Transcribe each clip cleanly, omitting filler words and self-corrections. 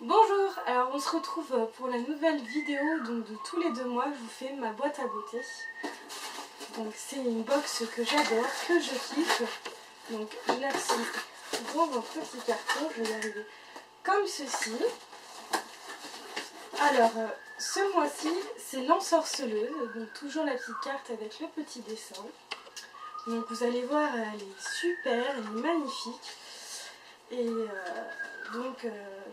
Bonjour, alors on se retrouve pour la nouvelle vidéo donc de tous les 2 mois. Je vous fais ma boîte à beauté. Donc c'est une box que j'adore, que je kiffe. Donc je la reçois dans un petit carton, je vais y arriver comme ceci. Alors ce mois-ci c'est l'ensorceleuse, donc toujours la petite carte avec le petit dessin. Donc vous allez voir, elle est super, elle est magnifique. Et donc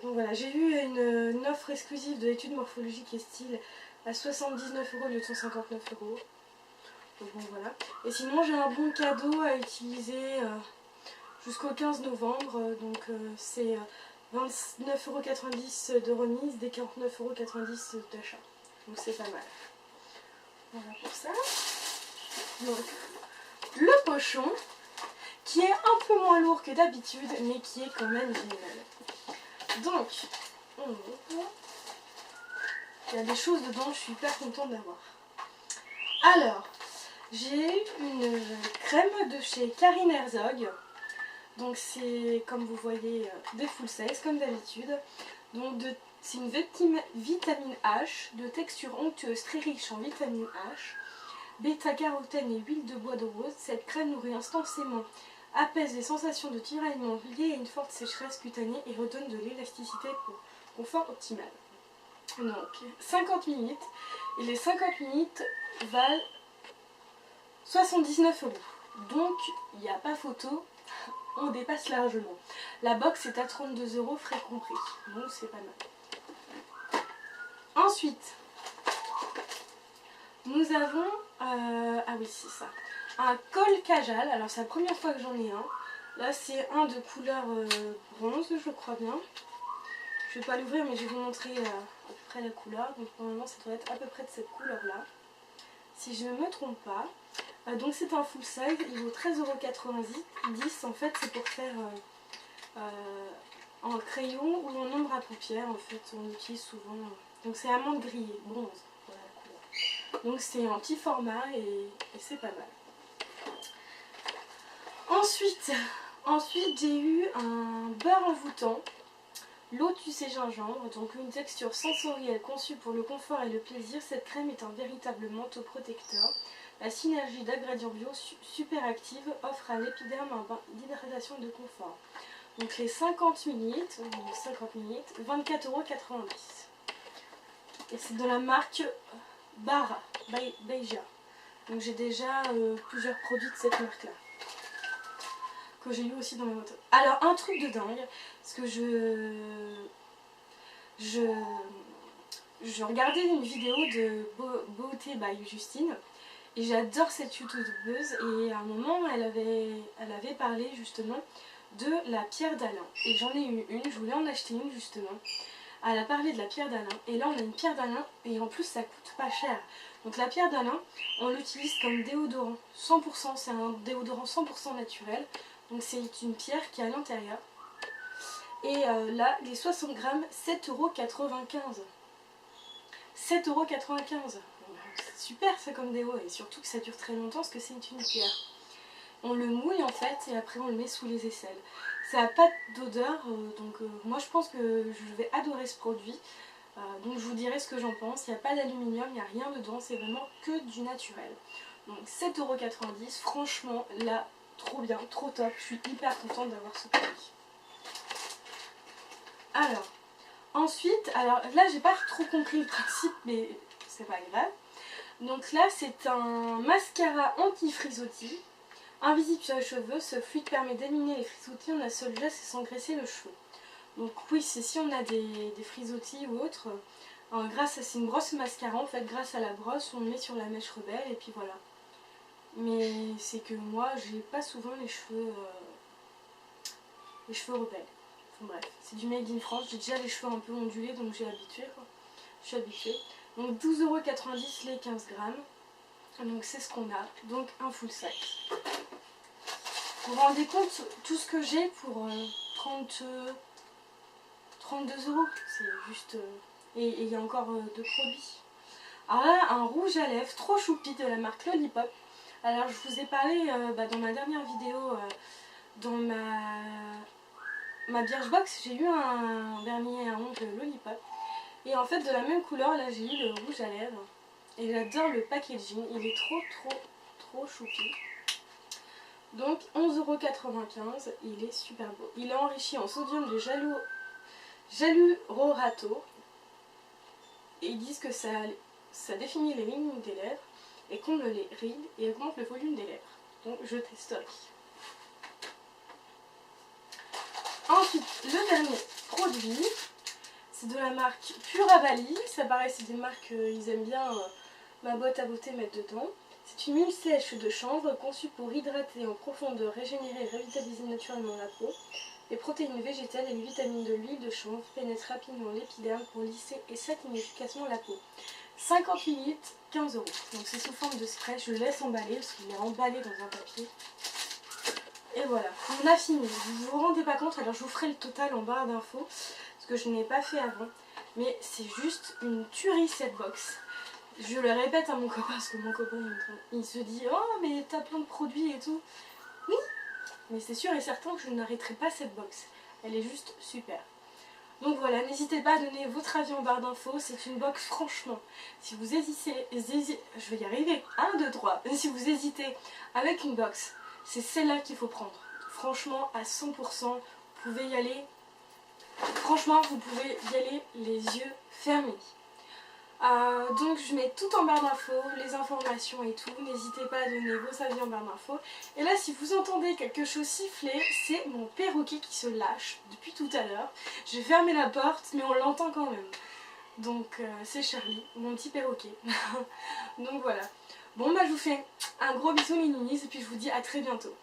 voilà, j'ai eu une offre exclusive de l'étude morphologique et style à 79 € au lieu de 159 €. Donc bon voilà. Et sinon j'ai un bon cadeau à utiliser jusqu'au 15 novembre. Donc c'est 29,90 € de remise, des 49,90 € d'achat. Donc c'est pas mal. Voilà pour ça. Donc le pochon, qui est un peu moins lourd que d'habitude, mais qui est quand même génial. Donc, on ouvre. Il y a des choses dedans, je suis hyper contente d'avoir. Alors, j'ai une crème de chez Karine Herzog. Donc c'est, comme vous voyez, des full size, comme d'habitude. Donc c'est une vitamine H, de texture onctueuse, très riche en vitamine H. Bêta-carotène et huile de bois de rose. Cette crème nourrit instantanément, apaise les sensations de tiraillement liées à une forte sécheresse cutanée et redonne de l'élasticité pour confort optimal. Donc 50 ml et les 50 ml valent 79 €. Donc il n'y a pas photo, on dépasse largement. La box est à 32 € frais compris, donc c'est pas mal. Ensuite, nous avons, ah oui c'est ça, un col Kajal. Alors c'est la première fois que j'en ai un. Là c'est un de couleur bronze, je crois bien. Je ne vais pas l'ouvrir mais je vais vous montrer à peu près la couleur. Donc normalement ça doit être à peu près de cette couleur là, si je ne me trompe pas. Donc c'est un full size, il vaut 13,90 €. En fait c'est pour faire en crayon ou en ombre à paupières. En fait on utilise souvent, donc c'est amande grillée, bronze, voilà la couleur. Donc c'est un petit format et c'est pas mal. Ensuite j'ai eu un beurre envoûtant, lotus et gingembre, donc une texture sensorielle conçue pour le confort et le plaisir. Cette crème est un véritable manteau protecteur. La synergie d'ingrédients bio super active offre à l'épiderme un bain d'hydratation et de confort. Donc les 50 ml, 24,90 €. Et c'est de la marque Bara, Beija. Donc j'ai déjà plusieurs produits de cette marque là, que j'ai eu aussi dans ma moto. Alors un truc de dingue, parce que je regardais une vidéo de Beauté by Justine. Et j'adore cette youtubeuse, et à un moment elle avait parlé justement de la pierre d'Alain. Et j'en ai eu une, je voulais en acheter une justement. Elle a parlé de la pierre d'Alain, et là on a une pierre d'Alain, et en plus ça coûte pas cher. Donc la pierre d'Alain, on l'utilise comme déodorant, 100%, c'est un déodorant 100% naturel. Donc c'est une pierre qui est à l'intérieur. Et là, les 60 grammes, 7,95 €. 7,95 €. C'est super ça comme déo, et surtout que ça dure très longtemps parce que c'est une pierre. On le mouille en fait et après on le met sous les aisselles. Ça n'a pas d'odeur, donc moi je pense que je vais adorer ce produit. Donc je vous dirai ce que j'en pense. Il n'y a pas d'aluminium, il n'y a rien dedans, c'est vraiment que du naturel. Donc 7,90 €, franchement là, trop bien, trop top. Je suis hyper contente d'avoir ce produit. Alors, ensuite, alors là j'ai pas trop compris le principe, mais c'est pas grave. Donc là c'est un mascara anti-frisottis, invisible sur les cheveux. Ce fluide permet d'éliminer les frisottis en un seul geste et sans graisser le cheveu. Donc oui, c'est si on a des frisottis ou autre, c'est une brosse mascara en fait, grâce à la brosse on le met sur la mèche rebelle et puis voilà. Mais c'est que moi j'ai pas souvent les cheveux rebelles. Enfin, bref, c'est du made in France, j'ai déjà les cheveux un peu ondulés donc j'ai habitué quoi. Je suis habituée. Donc 12,90 € les 15 grammes. Donc c'est ce qu'on a. Donc un full size. Vous vous rendez compte tout ce que j'ai pour 32 €. C'est juste... et il y a encore de produits. Alors là, un rouge à lèvres trop choupi de la marque Lollipop. Alors je vous ai parlé dans ma dernière vidéo, dans ma ma Birchbox, j'ai eu un vernis à ongles Lollipop. Et en fait, de la même couleur, là j'ai eu le rouge à lèvres. Et j'adore le packaging, il est trop choupi. Donc 11,95 €, il est super beau. Il est enrichi en sodium de Jalurorato. Et ils disent que ça définit les lignes des lèvres et comble les rides et augmente le volume des lèvres. Donc je testerai. Ensuite, le dernier produit, c'est de la marque Pura Bali. Ça paraît, c'est des marques, ils aiment bien ma boîte à beauté mettre dedans. C'est une huile sèche de chanvre conçue pour hydrater en profondeur, régénérer et revitaliser naturellement la peau. Les protéines végétales et les vitamines de l'huile de chanvre pénètrent rapidement l'épiderme pour lisser et satiner efficacement la peau. 50 ml, 15 €. Donc c'est sous forme de spray, je le laisse emballer parce qu'il est emballé dans un papier. Et voilà, on a fini. Vous vous rendez pas compte, alors je vous ferai le total en barre d'infos, parce que je n'ai pas fait avant. Mais c'est juste une tuerie cette box. Je le répète à mon copain, parce que mon copain il se dit « Oh mais t'as plein de produits et tout ». Oui, mais c'est sûr et certain que je n'arrêterai pas cette box. Elle est juste super. Donc voilà, n'hésitez pas à donner votre avis en barre d'infos. C'est une box franchement. Si vous hésitez, je vais y arriver. 1, 2, 3. Si vous hésitez avec une box, c'est celle-là qu'il faut prendre. Franchement, à 100%, vous pouvez y aller. Franchement, vous pouvez y aller les yeux fermés. Donc je mets tout en barre d'infos, les informations et tout. N'hésitez pas à donner vos avis en barre d'infos. Et là, si vous entendez quelque chose siffler, c'est mon perroquet qui se lâche depuis tout à l'heure. J'ai fermé la porte, mais on l'entend quand même. Donc c'est Charlie, mon petit perroquet. Donc voilà. Bon bah je vous fais un gros bisou les nounis et puis je vous dis à très bientôt.